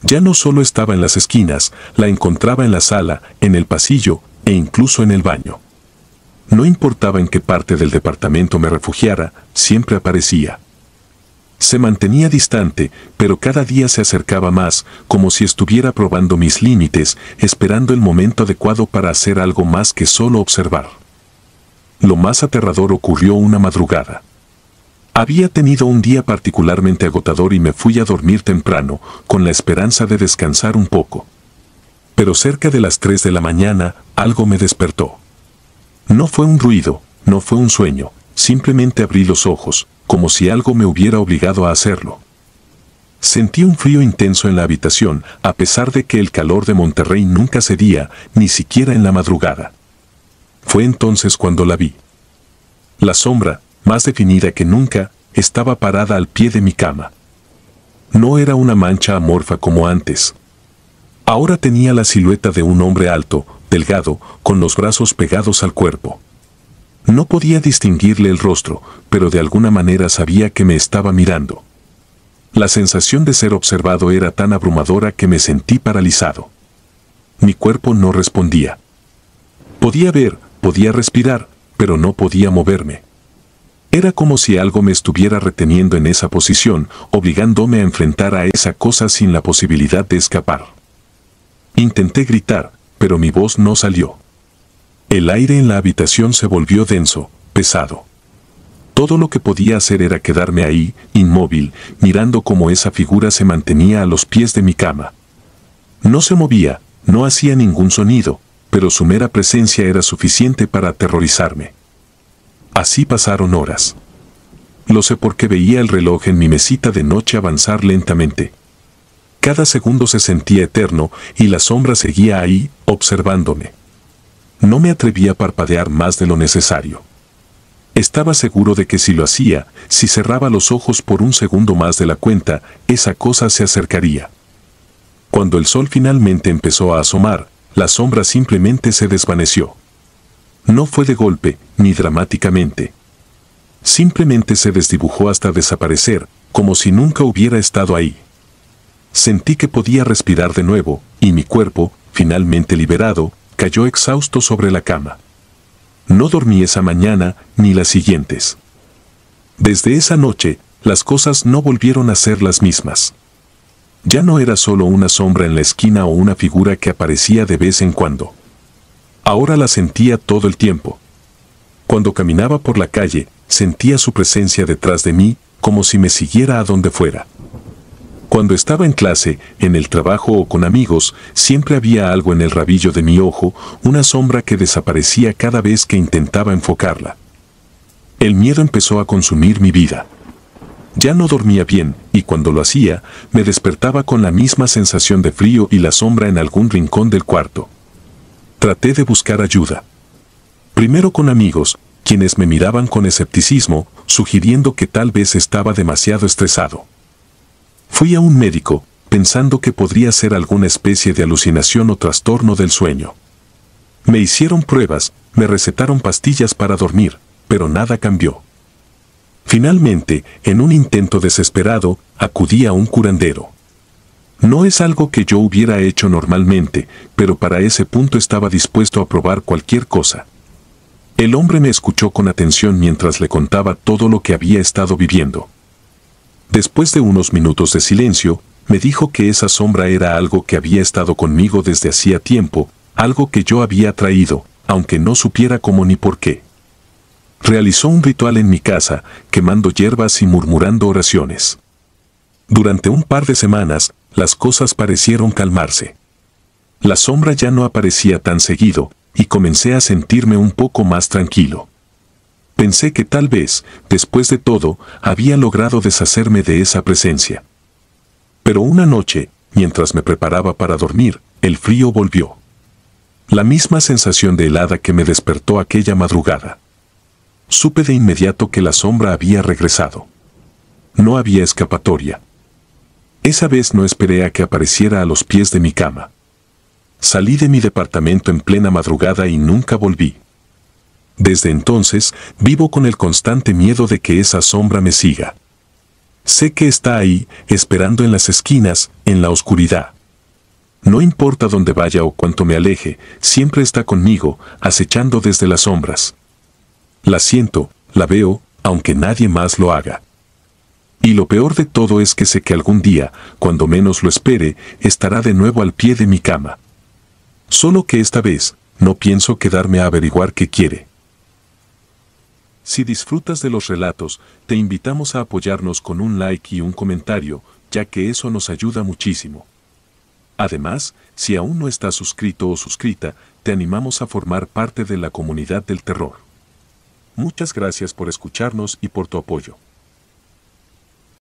Ya no solo estaba en las esquinas, la encontraba en la sala, en el pasillo, e incluso en el baño. No importaba en qué parte del departamento me refugiara, siempre aparecía. Se mantenía distante, pero cada día se acercaba más, como si estuviera probando mis límites, esperando el momento adecuado para hacer algo más que solo observar. Lo más aterrador ocurrió una madrugada. Había tenido un día particularmente agotador y me fui a dormir temprano, con la esperanza de descansar un poco. Pero cerca de las 3 de la mañana, algo me despertó. No fue un ruido, no fue un sueño, simplemente abrí los ojos, como si algo me hubiera obligado a hacerlo. Sentí un frío intenso en la habitación, a pesar de que el calor de Monterrey nunca cedía, ni siquiera en la madrugada. Fue entonces cuando la vi. La sombra, más definida que nunca, estaba parada al pie de mi cama. No era una mancha amorfa como antes. Ahora tenía la silueta de un hombre alto, delgado, con los brazos pegados al cuerpo. No podía distinguirle el rostro, pero de alguna manera sabía que me estaba mirando. La sensación de ser observado era tan abrumadora que me sentí paralizado. Mi cuerpo no respondía. Podía ver, podía respirar, pero no podía moverme. Era como si algo me estuviera reteniendo en esa posición, obligándome a enfrentar a esa cosa sin la posibilidad de escapar. Intenté gritar, pero mi voz no salió. El aire en la habitación se volvió denso, pesado. Todo lo que podía hacer era quedarme ahí, inmóvil, mirando cómo esa figura se mantenía a los pies de mi cama. No se movía, no hacía ningún sonido, pero su mera presencia era suficiente para aterrorizarme. Así pasaron horas. Lo sé porque veía el reloj en mi mesita de noche avanzar lentamente. Cada segundo se sentía eterno y la sombra seguía ahí, observándome. No me atrevía a parpadear más de lo necesario. Estaba seguro de que si lo hacía, si cerraba los ojos por un segundo más de la cuenta, esa cosa se acercaría. Cuando el sol finalmente empezó a asomar, la sombra simplemente se desvaneció. No fue de golpe, ni dramáticamente. Simplemente se desdibujó hasta desaparecer, como si nunca hubiera estado ahí. Sentí que podía respirar de nuevo, y mi cuerpo, finalmente liberado, cayó exhausto sobre la cama. No dormí esa mañana, ni las siguientes. Desde esa noche, las cosas no volvieron a ser las mismas. Ya no era solo una sombra en la esquina o una figura que aparecía de vez en cuando. Ahora la sentía todo el tiempo. Cuando caminaba por la calle, sentía su presencia detrás de mí, como si me siguiera a donde fuera. Cuando estaba en clase, en el trabajo o con amigos, siempre había algo en el rabillo de mi ojo, una sombra que desaparecía cada vez que intentaba enfocarla. El miedo empezó a consumir mi vida. Ya no dormía bien, y cuando lo hacía, me despertaba con la misma sensación de frío y la sombra en algún rincón del cuarto. Traté de buscar ayuda. Primero con amigos, quienes me miraban con escepticismo, sugiriendo que tal vez estaba demasiado estresado. Fui a un médico, pensando que podría ser alguna especie de alucinación o trastorno del sueño. Me hicieron pruebas, me recetaron pastillas para dormir, pero nada cambió. Finalmente, en un intento desesperado, acudí a un curandero. No es algo que yo hubiera hecho normalmente, pero para ese punto estaba dispuesto a probar cualquier cosa. El hombre me escuchó con atención mientras le contaba todo lo que había estado viviendo. Después de unos minutos de silencio, me dijo que esa sombra era algo que había estado conmigo desde hacía tiempo, algo que yo había traído, aunque no supiera cómo ni por qué. Realizó un ritual en mi casa, quemando hierbas y murmurando oraciones. Durante un par de semanas, las cosas parecieron calmarse. La sombra ya no aparecía tan seguido, y comencé a sentirme un poco más tranquilo. Pensé que tal vez, después de todo, había logrado deshacerme de esa presencia. Pero una noche, mientras me preparaba para dormir, el frío volvió. La misma sensación de helada que me despertó aquella madrugada. Supe de inmediato que la sombra había regresado. No había escapatoria. Esa vez no esperé a que apareciera a los pies de mi cama. Salí de mi departamento en plena madrugada y nunca volví. Desde entonces, vivo con el constante miedo de que esa sombra me siga. Sé que está ahí, esperando en las esquinas, en la oscuridad. No importa dónde vaya o cuánto me aleje, siempre está conmigo, acechando desde las sombras. La siento, la veo, aunque nadie más lo haga. Y lo peor de todo es que sé que algún día, cuando menos lo espere, estará de nuevo al pie de mi cama. Solo que esta vez, no pienso quedarme a averiguar qué quiere. Si disfrutas de los relatos, te invitamos a apoyarnos con un like y un comentario, ya que eso nos ayuda muchísimo. Además, si aún no estás suscrito o suscrita, te animamos a formar parte de la comunidad del terror. Muchas gracias por escucharnos y por tu apoyo.